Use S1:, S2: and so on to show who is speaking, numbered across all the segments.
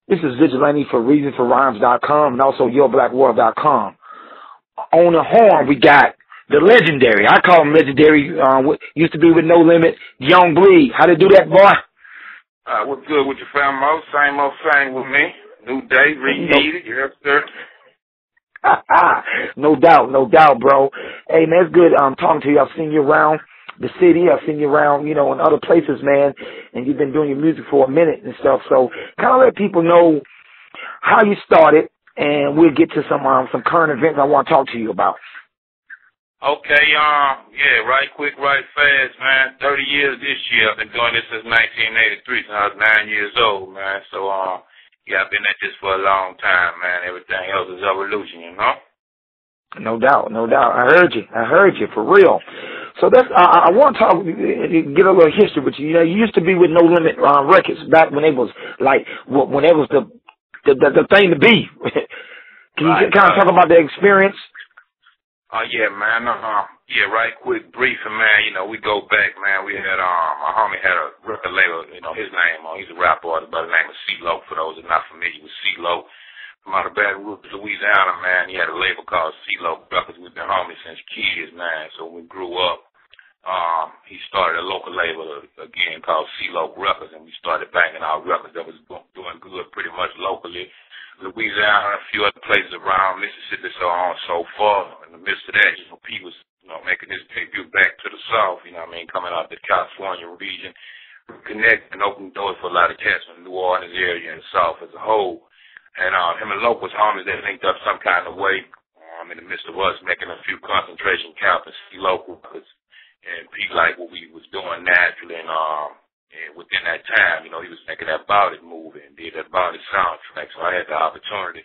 S1: This is Vigalantee for ReasonForRhymes.com and also YourBlackWorld.com. On the horn, we got the legendary. I call him legendary. Used to be with No Limit, Young Bleed. How to do that, boy?
S2: What's good with your family? Same old thing with me. New day, reheated. Yes, sir.
S1: No doubt, bro. Hey, man, it's good talking to you. I've seen you around the city. I've seen you around, in other places, man, and you've been doing your music for a minute and stuff. So kind of let people know how you started, and we'll get to some current events I want to talk to you about.
S2: Okay, right quick, right fast, man. 30 years this year. I've been doing this since 1983, since I was 9 years old, man. So, I've been at this for a long time, man. Everything else is evolution, you know?
S1: No doubt. I heard you, for real. So that's, I want to get a little history with you. You used to be with No Limit Records back when it was like, when it was the thing to be. Can you kind of talk about the experience?
S2: Yeah, man. Right quick, briefing, man. We go back, man. We had, my homie had a record label, his name he's a rap artist by the name of C-Loc, for those that are not familiar with C-Loc. From out of Baton Rouge, Louisiana, man, he had a label called C-Loc Records. We've been homies since kids, man. So when we grew up, he started a local label again called C-Loc Records, and we started banging out records that was doing good pretty much locally. Louisiana, a few other places around Mississippi, so on and so forth. In the midst of that, P was, making his debut back to the South, coming out the California region, connecting and opening doors for a lot of cats from the New Orleans area and the South as a whole. And him and Loc was homies that linked up some kind of way in the midst of us making a few concentration camps and C-Loc records. And P liked what we was doing naturally, and within that time, he was making that Bout It movie and did that Bout It soundtrack. So I had the opportunity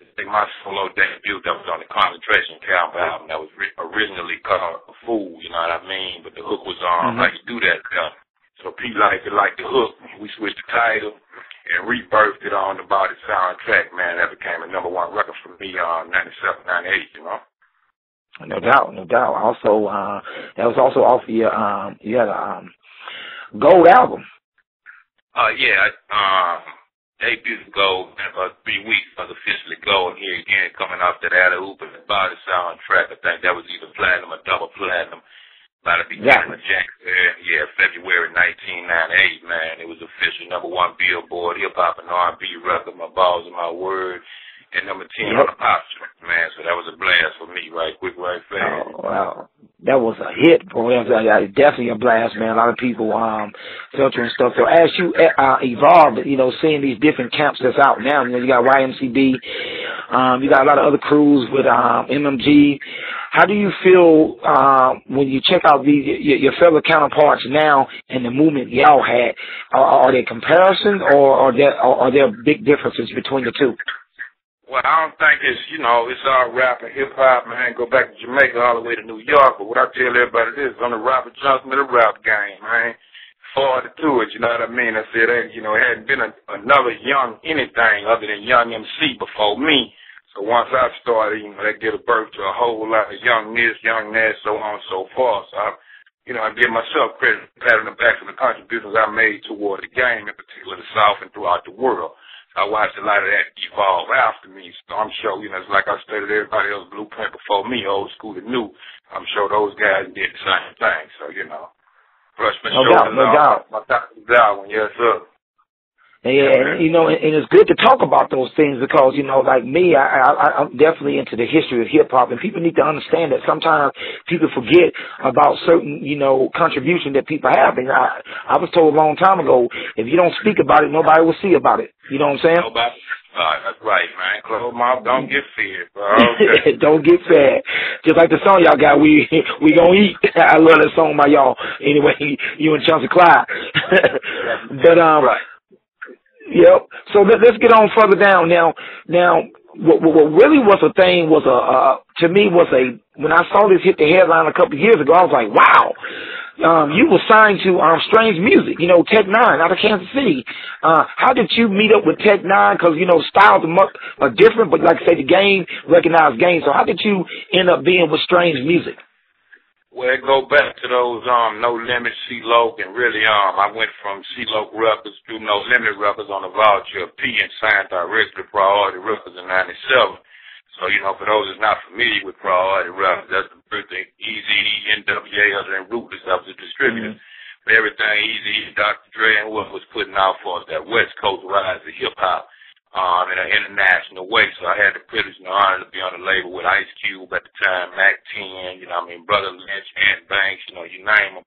S2: to take my solo debut that was on the Concentration Camp album that was originally called A Fool, you know what I mean? But the hook was on how you do that. So P liked the hook. We switched the title and rebirthed it on the Bout It soundtrack, man. That became a #1 record for me on 97, 98,
S1: No doubt. Also, that was also off your, you had a Gold album.
S2: Debuted Gold in about 3 weeks. I was officially Gold here again, coming off that Alley Oop and the Bout It soundtrack. I think that was either platinum or double platinum. By the beginning of January, February 1998, man. It was official #1 Billboard Hip Hop and R&B record. My balls and my word. And #10 on the pop chart, man. So that was a blast for me, right quick, right fast.
S1: Oh, wow. That was a hit, bro. That was definitely a blast, man. A lot of people felt you and stuff. So as you evolved, seeing these different camps that's out now, you got YMCB, you got a lot of other crews with MMG. How do you feel when you check out your fellow counterparts now and the movement y'all had? Are there comparisons or are there big differences between the two?
S2: Well, I don't think it's, it's all rap and hip-hop, man. Go back to Jamaica all the way to New York. But what I tell everybody is, I'm the rapper Johnson of the rap game, man. Forward to it, you know what I mean? I said, it hadn't been another young anything other than young MC before me. So once I started, that gave birth to a whole lot of young this, young that, so on and so forth. So, I give myself credit, pat on the back for the contributions I made toward the game, in particular the South and throughout the world. I watched a lot of that evolve after me, so I'm sure, it's like I stated, everybody else blueprint before me, old school and new. I'm sure those guys did the same thing, so, brush my shoulders off. My top of the one, yes, sir.
S1: Yeah, and it's good to talk about those things because, like me, I'm definitely into the history of hip-hop, and people need to understand that sometimes people forget about certain, contribution that people have. And I was told a long time ago, if you don't speak about it, nobody will see about it. You know what I'm saying?
S2: Nobody. That's right, man. Close mouth, don't get fed, bro. Okay.
S1: Don't get fed. Just like the song y'all got, we gonna eat. I love that song by y'all. Anyway, you and Chelsea Clyde. But,
S2: right.
S1: Yep. So let's get on further down. Now, what really was a thing was to me when I saw this hit the headline a couple of years ago, I was like, wow. You were signed to Strange Music, Tech 9 out of Kansas City. How did you meet up with Tech 9? Because, styles are different, but like I say, the game, recognized game. So how did you end up being with Strange Music?
S2: Well, it go back to those No Limit C-Loc, and really I went from C-Loc Records to No Limit Records on the voucher of P and signed directly to Priority Records in '97. So, you know, for those that's not familiar with Priority Records, that's the birthday Eazy, NWA, other than Ruthless, that was a distributor. For everything Eazy, Dr. Dre, and whoever was putting out for us, that West Coast Rise Thru Hip Hop. In an international way, so I had the privilege and the honor to be on the label with Ice Cube at the time, Mac 10, you know what I mean, Brother Lynch, Ant Banks, you know, you name them.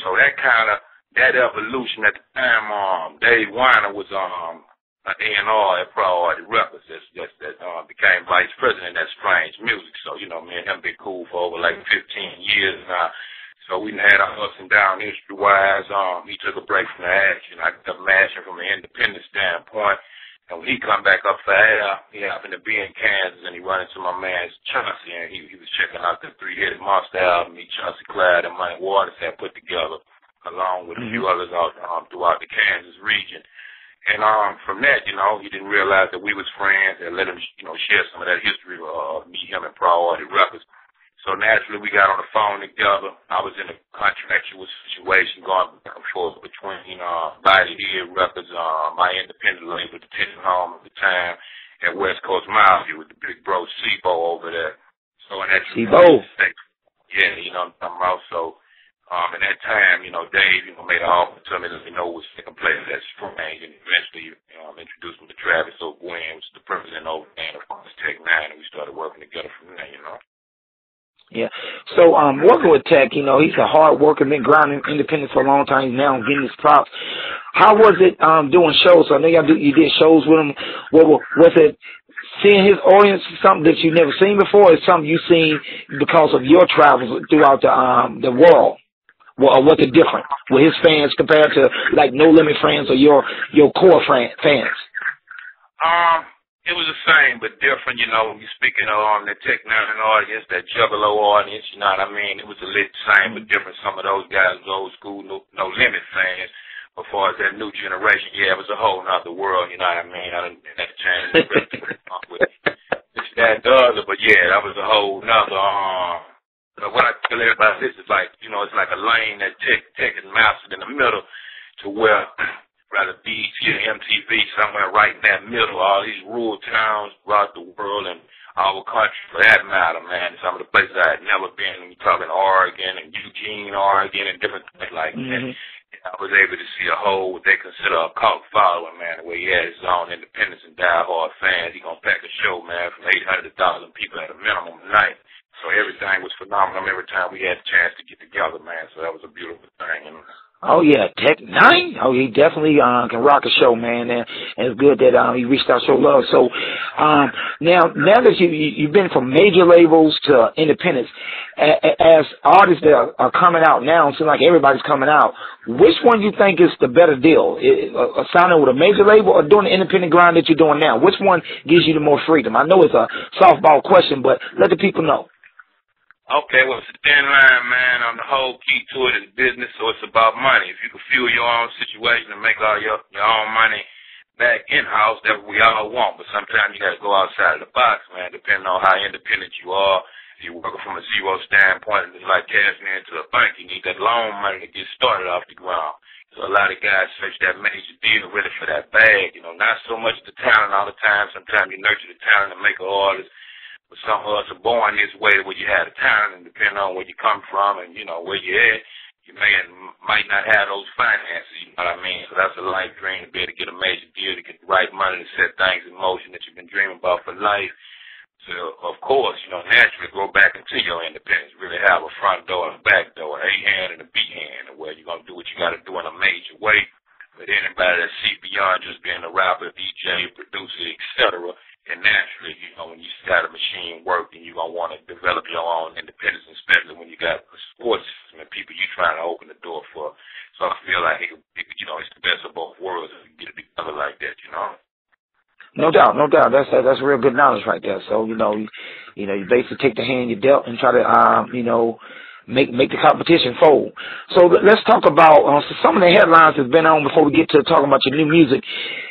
S2: So that evolution at the time, Dave Weiner was an A&R at Priority Records that became vice president at Freize Music. So, you know, me and him been cool for over like 15 years now. So we had our ups and downs industry-wise. He took a break from the action. I kept mashing from an independent standpoint. And when he come back up for air, he happened to be in Kansas, and he run into my man Chauncey, and he was checking out the Three-Headed Monster album he, Chauncey Clyde, and Mike Waters had put together, along with a few others out throughout the Kansas region. And from that, you know, he didn't realize that we was friends, and let him, you know, share some of that history of me, him, and Priority Records. So naturally, we got on the phone together. I was in a contractual situation going back and forth between Bout It Records, my independent label, the Tension Home at the time, and West Coast Mafia with the big bro Sibo over there. So in that
S1: Sibo.
S2: Yeah, you know what I'm talking about. So in that time, you know, Dave, you know, made an offer to me that he know was taking place at Freize, and eventually introduced me to Travis O'Gwen, which is the president over there of Tech 9, and we started working together from there, you know.
S1: Yeah. So, working with Tech, you know, he's a hard worker, been grinding independent for a long time. He's now getting his props. How was it, doing shows? So I know you did shows with him. Was it seeing his audience something that you've never seen before, or something you've seen because of your travels throughout the world? Well, what's the difference with his fans compared to like No Limit fans or your core fans?
S2: It was the same but different, you know, when you're speaking of the Tech 9 audience, that Juggalo audience, you know what I mean? It was a little same but different. Some of those guys was old school, no Limit fans. As far as that new generation, yeah, it was a whole nother world, you know what I mean? I didn't have to change with this, that, the other, but yeah, that was a whole nother, what I tell everybody this is like, you know, it's like a lane that Tech is mastered in the middle to where rather BET or MTV, somewhere right in that middle, all these rural towns throughout the world and our country, for that matter, man. Some of the places I had never been, we're talking Oregon and Eugene, Oregon, and different things like that. And I was able to see a whole, what they consider a cult following, man, where he had his own independence and diehard fans. He gonna pack a show, man, from 800 to 1,000 people at a minimum a night. So everything was phenomenal every time we had a chance to get together, man. So that was a beautiful thing, you know.
S1: Oh yeah, Tech 9. Oh, he definitely can rock a show, man, and it's good that he reached out so love. So now that you've been from major labels to independents, as artists that are coming out now, it seems like everybody's coming out. Which one you think is the better deal? Signing with a major label or doing the independent grind that you're doing now? Which one gives you the more freedom? I know it's a softball question, but let the people know.
S2: Okay, well, it's a thin line, man. On the whole key to it is business, so it's about money. If you can fuel your own situation and make all your own money back in-house, that's what we all want. But sometimes you got to go outside of the box, man, depending on how independent you are. If you're working from a zero standpoint, it's like cashing into a bank. You need that loan money to get started off the ground. So a lot of guys search that major deal really for that bag. You know, not so much the talent all the time. Sometimes you nurture the talent and make an artist. But some of us are born this way where you have the talent, and depending on where you come from and, you know, where you're at, you might not have those finances, you know what I mean? So that's a life dream, to be able to get a major deal, to get the right money to set things in motion that you've been dreaming about for life. So, of course, you know, naturally go back into your independence, really have a front door and a back door, an A hand and a B hand, where you're going to do what you got to do in a major way. But anybody that see beyond just being a rapper, DJ, producer, etc., and naturally, you know, when you got a machine working, you're going to want to develop your own independence, especially when you got a sports system and people you're trying to open the door for. So I feel like, you know, it's the best of both worlds if you get it together like that, you know.
S1: No doubt, no doubt. That's real good knowledge right there. So, you basically take the hand you dealt and try to, make the competition fold. So let's talk about some of the headlines that's been on before we get to talking about your new music.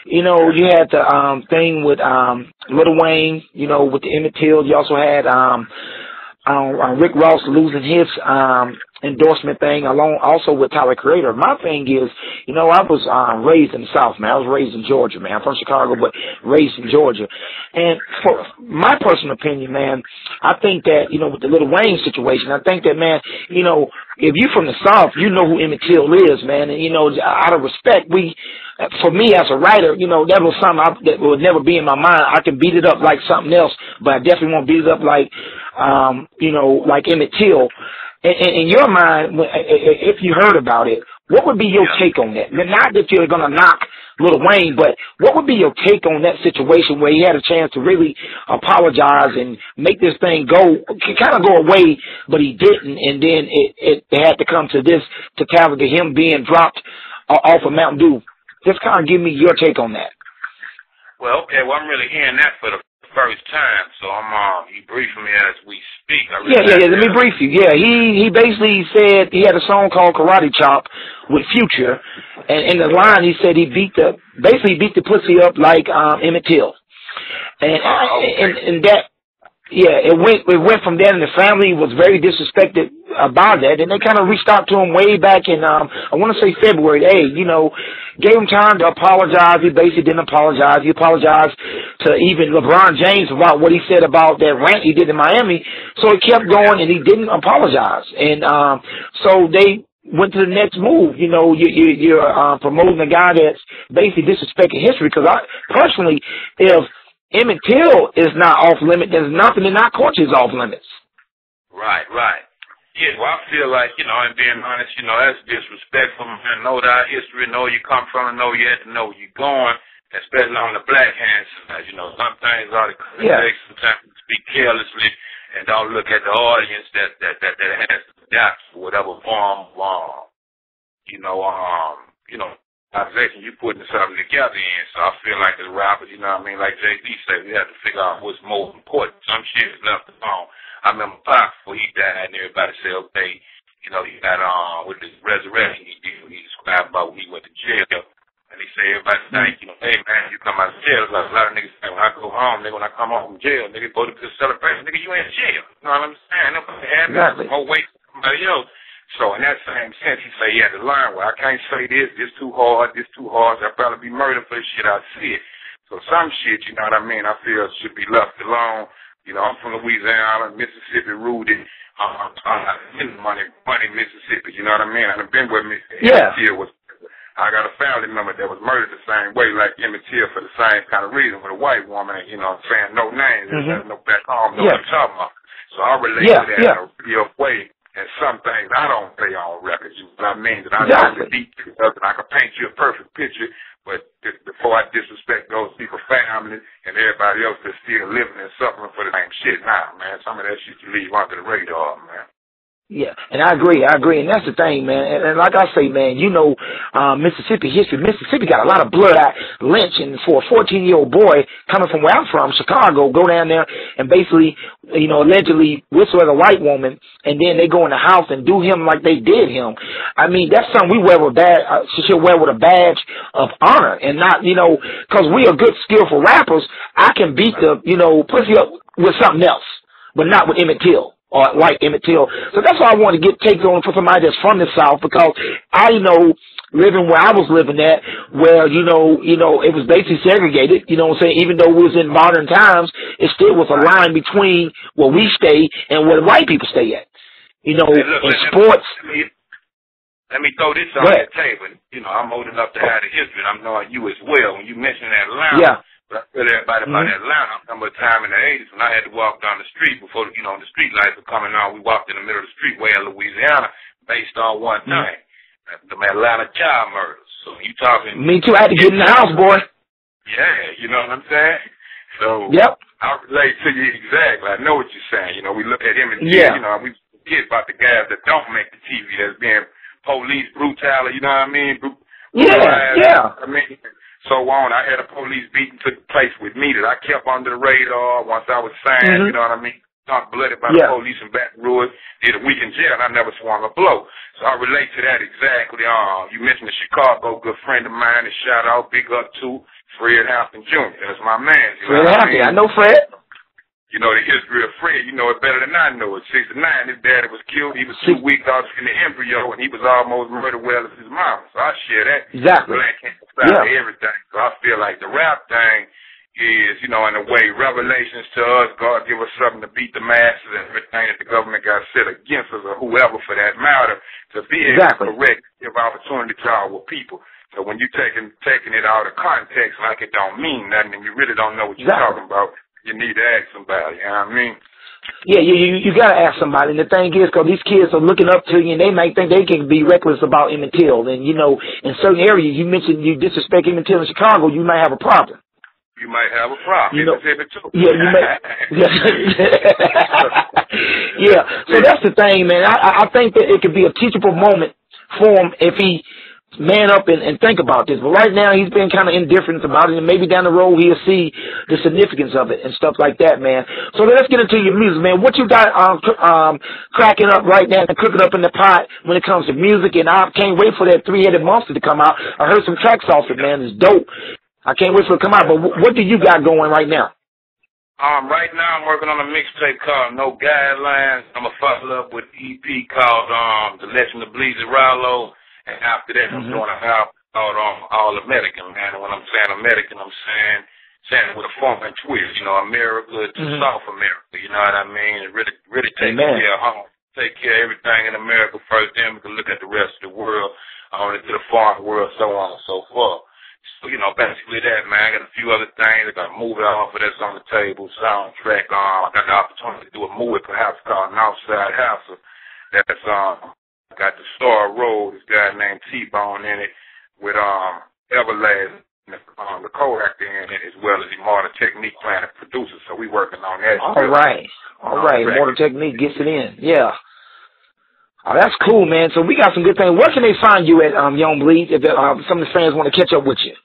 S1: You know, you had the thing with Lil Wayne, you know, with the Emmett Till. You also had Rick Ross losing his endorsement thing along also with Tyler Creator. My thing is, you know, I was raised in the South, man. I was raised in Georgia, man. I'm from Chicago, but raised in Georgia. And for my personal opinion, man, I think that, you know, with the Lil Wayne situation, I think that, man, you know, if you from the South, you know who Emmett Till is, man. And, you know, out of respect, for me as a writer, you know, that was something that would never be in my mind. I can beat it up like something else, but I definitely won't beat it up like, you know, like Emmett Till. In your mind, if you heard about it, what would be your take on that? Not that you're going to knock Lil Wayne, but what would be your take on that situation where he had a chance to really apologize and make this thing kind of go away, but he didn't, and then it had to come to this, to Cavalier, him being dropped off of Mountain Dew. Just kind of give me your take on that.
S2: Well, okay, well, I'm really hearing that for the first time, so I'm you briefing me as we speak.
S1: Yeah. Let me brief you. Yeah, he basically said he had a song called Karate Chop with Future, and in the line he said he beat the pussy up like Emmett Till, and that. Yeah, it went from there, and the family was very disrespected about that, and they kind of reached out to him way back in, I want to say February. Hey, you know, gave him time to apologize. He basically didn't apologize. He apologized to even LeBron James about what he said about that rant he did in Miami. So he kept going, and he didn't apologize. And so they went to the next move. You know, you're promoting a guy that's basically disrespecting history, because personally, if Emmett Till is not off limit, there's nothing in our culture is off limits.
S2: Right. Yeah, well, I feel like, you know, and being honest, you know, that's disrespectful. Man, know our history, know where you come from, and know you have to know where you're going, especially on the black hand side. You know, some things are the sometimes you speak carelessly and don't look at the audience that has to adapt for whatever form, you know, organization you putting something together in. So I feel like as rappers, you know what I mean, like Jay-Z said, we have to figure out what's most important. Some shit is left alone. I remember Pac, before he died, and everybody said, okay, you know, he got with his resurrection, he described about when he went to jail. And he said, everybody think, you know, hey, man, you come out of jail. Like a lot of niggas say, when I go home, nigga, when I come home from jail, nigga, go to the celebration, nigga, you in jail. You know what I'm saying? Nobody had more weight than somebody else. So in that same sense, he said he had to learn, well, I can't say this too hard, I'll probably be murdered for this shit, I see it. So some shit, you know what I mean, I feel should be left alone. You know, I'm from Louisiana, Mississippi rooted. Money, Mississippi, you know what I mean? I've been with me.
S1: Yeah.
S2: I got a family member that was murdered the same way, like Emmett Till, for the same kind of reason, with a white woman, you know what I'm saying? No names, no back home, no what I'm talking about. So I relate to that in a real way. And some things I don't say on records, you know what I mean? That I know the details of it. I can paint you a perfect picture, but before I disrespect those people's family and everybody else that's still living and suffering for the same shit, nah, man. Some of that shit you leave under the radar, man.
S1: Yeah, and I agree, and that's the thing, man. And like I say, man, you know, Mississippi history. Mississippi got a lot of blood out lynching for a 14-year-old boy coming from where I'm from, Chicago, go down there and basically, you know, allegedly whistle at a white woman, and then they go in the house and do him like they did him. I mean, that's something we wear with should wear with a badge of honor, and not, you know, because we are good, skillful rappers. I can beat the, you know, pussy up with something else, but not with Emmett Till. Or like Emmett Till. So that's why I want to get takes on for somebody that's from the South, because I know, living where I was living at, where, you know, it was basically segregated, you know what I'm saying? Even though we was in modern times, it still was a line between where we stay and where the white people stay at. You know,
S2: hey, look,
S1: in sports.
S2: Let me throw this on the table. You know, I'm old enough to have the history, and I'm knowing you as well. When you mentioned Atlanta, but I tell everybody about Atlanta. I remember a time in the 80s when I had to walk down the street before, you know, the street lights were coming on. We walked in the middle of the street way in Louisiana based on one thing, the Atlanta child murders. So you talking... Me too.
S1: I had to get in the house, boy.
S2: Yeah, you know what I'm saying? So I relate to you exactly. I know what you're saying. You know, we look at him and, you know, we forget about the guys that don't make the TV, that's being police brutality, you know what I mean? I mean... So on, I had a police beating took place with me that I kept under the radar once I was signed, you know what I mean? Not blooded by the police in Baton Rouge, did a week in jail, and I never swung a blow. So I relate to that exactly. You mentioned the Chicago, good friend of mine, and shout out, big up to Fred Hampton Jr. That's my man.
S1: Fred Hampton, I know Fred.
S2: you know, the history of Freize, you know it better than I know it. 69, his daddy was killed. He was 2 weeks out in the embryo, and he was almost murdered well as his mom. So I share that.
S1: Exactly.
S2: Black cancer side of everything. So I feel like the rap thing is, you know, in a way, revelations to us. God give us something to beat the masses and everything that the government got set against us, or whoever for that matter, to be able to correct, give opportunity to our people. So when you're taking it out of context like it don't mean nothing and you really don't know what you're talking about, you need to ask somebody, you know what I mean?
S1: Yeah, you got to ask somebody. And the thing is, because these kids are looking up to you, and they might think they can be reckless about Emmett Till. And, you know, in certain areas, you mentioned you disrespect Emmett Till in Chicago, you might have a problem.
S2: You might have a problem.
S1: You know,
S2: yeah,
S1: you may. Yeah, so that's the thing, man. I think that it could be a teachable moment for him if he man up and think about this. But right now, he's been kind of indifferent about it, and maybe down the road he'll see the significance of it and stuff like that, man. So let's get into your music, man. What you got cracking up right now and cooking up in the pot when it comes to music? And I can't wait for that Three-Headed Monster to come out. I heard some tracks off it, man. It's dope. I can't wait for it to come out. But what do you got going right now?
S2: Right now I'm working on a mixtape called No Guidelines. I'm going to follow up with an EP called The Legend of Bleezy Rallo. And after that, I'm doing an album called All American, man. And when I'm saying American, I'm saying it with a funk and twist, you know, America to South America, you know what I mean? And really take care of home, take care of everything in America first, then we can look at the rest of the world, to the foreign world, so on and so forth. So, you know, basically that, man. I got a few other things. I got a movie offer that's on the table, soundtrack. I got the opportunity to do a movie perhaps called Outside House. That's got the star role, this guy named T-Bone in it, with Everlast, the co-actor in it, as well as Immortal Technique playing the producer. So we working on that.
S1: All right. Immortal Technique gets it in. Yeah. Oh, that's cool, man. So we got some good things. Where can they find you at, Young Bleed, if some of the fans want to catch up with you?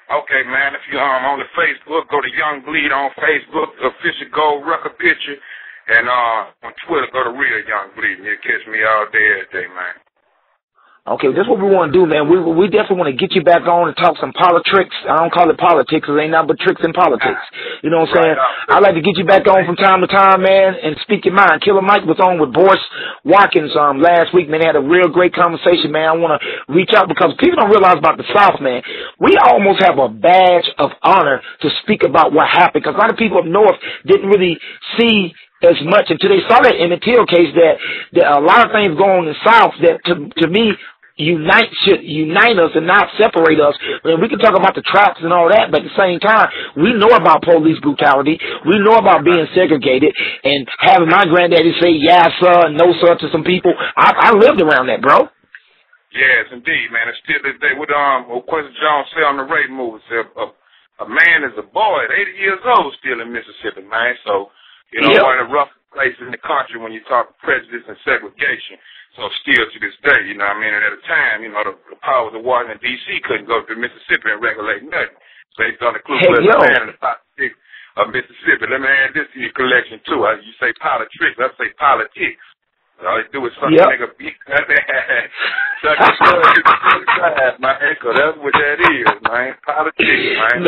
S2: Okay, man. If you're on the Facebook, go to Young Bleed on Facebook, official gold record picture. And on Twitter, go to Real Young Bleed. You'll catch me all day, every day, man.
S1: Okay, that's what we want to do, man. We definitely want to get you back on and talk some politics. I don't call it politics, because it ain't nothing but tricks in politics. You know what I'm saying? I'd like to get you back on from time to time, man, and speak your mind. Killer Mike was on with Boris Watkins last week, man. They had a real great conversation, man. I want to reach out because people don't realize about the South, man. We almost have a badge of honor to speak about what happened, because a lot of people up north didn't really see as much until they saw that Emmett Till case that a lot of things going on in the South that to me should unite us and not separate us. And we can talk about the traps and all that, but at the same time, we know about police brutality. We know about being segregated and having my granddaddy say yes sir and no sir to some people. I lived around that, bro.
S2: Yes, indeed, man. It's still this day. What Quincy Jones said on the rape movie, said a man is a boy at 80 years old still in Mississippi, man. So, you know, one of the rough places in the country when you talk prejudice and segregation. So still to this day, you know what I mean? And at a time, you know, the powers of Washington, D.C. couldn't go to Mississippi and regulate nothing. Based on the Ku Klux Klan and the politics of Mississippi. Let me add this to your collection, too. You say politics, I say politics. All they do is suck a nigga beat. Suck a stud, man. So that's what that is, man. Politics, man.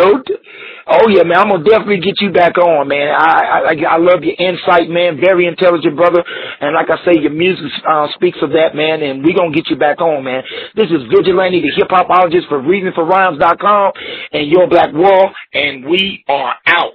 S1: Oh, yeah, man. I'm going to definitely get you back on, man. I love your insight, man. Very intelligent brother. And like I say, your music speaks of that, man. And we're going to get you back on, man. This is Vigalantee, the hip-hopologist for reasonforrhymes.com and Your Black World. And we are out.